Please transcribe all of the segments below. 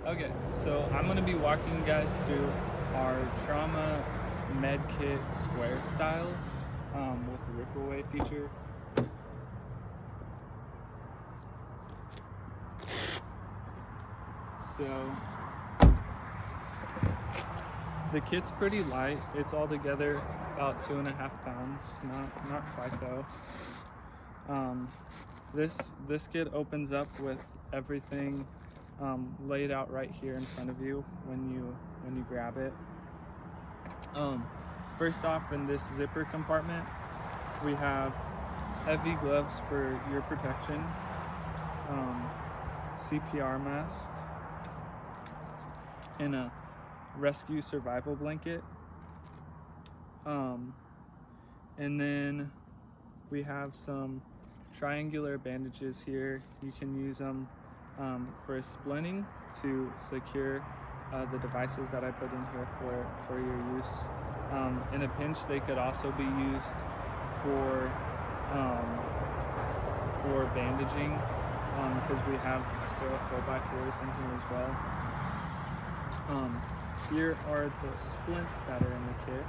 Okay, so I'm going to be walking you guys through our trauma med kit square style with the rip away feature. So the kit's pretty light. It's all together about 2.5 pounds. Not quite though. This kit opens up with everything laid out right here in front of you when you grab it. First off, in this zipper compartment, we have heavy gloves for ear protection, CPR mask, and a rescue survival blanket. And then we have some triangular bandages here. You can use them for splinting to secure the devices that I put in here for your use. In a pinch, they could also be used for bandaging because we have sterile 4x4s in here as well. Here are the splints that are in the kit.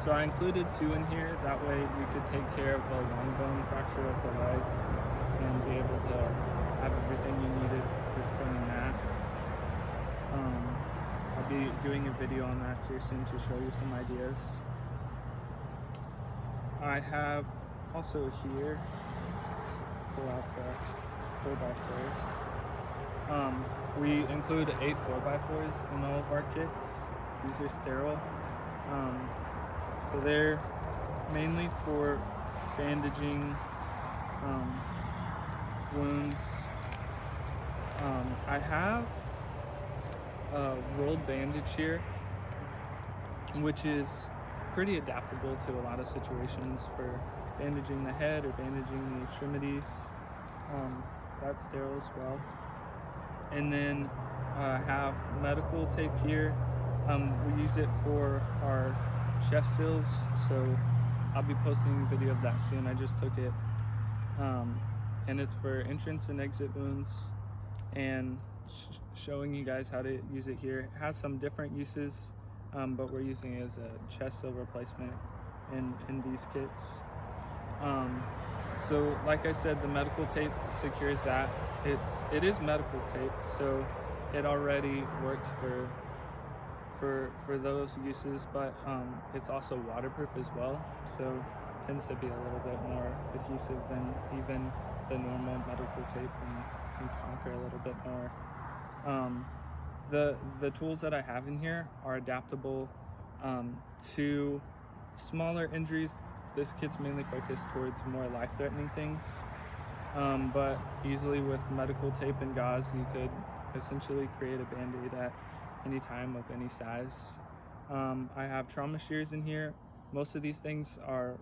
So I included 2 in here, that way you could take care of a long bone fracture of the leg and be able to have everything you needed for splinting that. I'll be doing a video on that here soon to show you some ideas. I have also here, pull out the 4x4s. We include 8 4x4s in all of our kits. These are sterile. So they're mainly for bandaging wounds. I have a rolled bandage here, which is pretty adaptable to a lot of situations for bandaging the head or bandaging the extremities. That's sterile as well. And then I have medical tape here. We use it for our chest seals, so I'll be posting a video of that soon. I just took it, and it's for entrance and exit wounds, and showing you guys how to use it here. It has some different uses, but we're using it as a chest seal replacement in these kits. So like I said, the medical tape secures that. It is medical tape, so it already works for those uses, but it's also waterproof as well, so it tends to be a little bit more adhesive than even the normal medical tape, and can conquer a little bit more. The tools that I have in here are adaptable to smaller injuries. This kit's mainly focused towards more life-threatening things, but easily with medical tape and gauze you could essentially create a band-aid at any time of any size. I have trauma shears in here. Most of these things are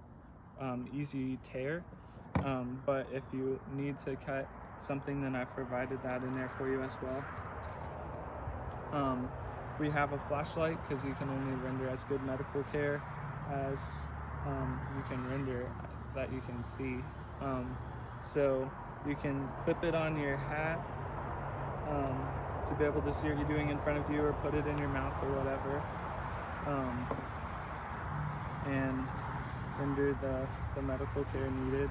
easy tear, but if you need to cut something, then I've provided that in there for you as well. We have a flashlight because you can only render as good medical care as you can render that you can see. So you can clip it on your hat to be able to see what you're doing in front of you, or put it in your mouth or whatever, and render the medical care needed.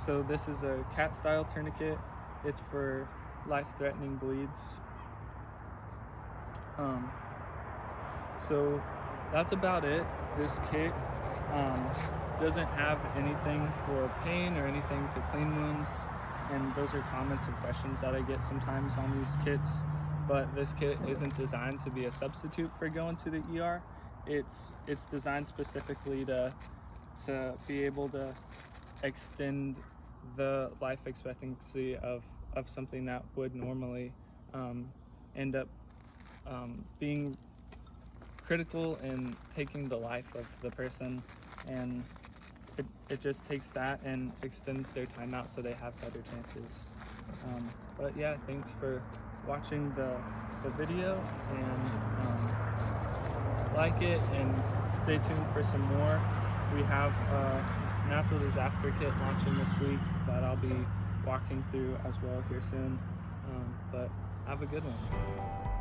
So this is a cat style tourniquet. It's for life-threatening bleeds. So that's about it. This kit doesn't have anything for pain or anything to clean wounds, and those are comments and questions that I get sometimes on these kits. But this kit isn't designed to be a substitute for going to the ER. It's designed specifically to be able to extend the life expectancy of something that would normally end up being critical in taking the life of the person, and it just takes that and extends their time out so they have better chances. But yeah, thanks for watching the video, and like it and stay tuned for some more. We have a natural disaster kit launching this week that I'll be walking through as well here soon. But have a good one.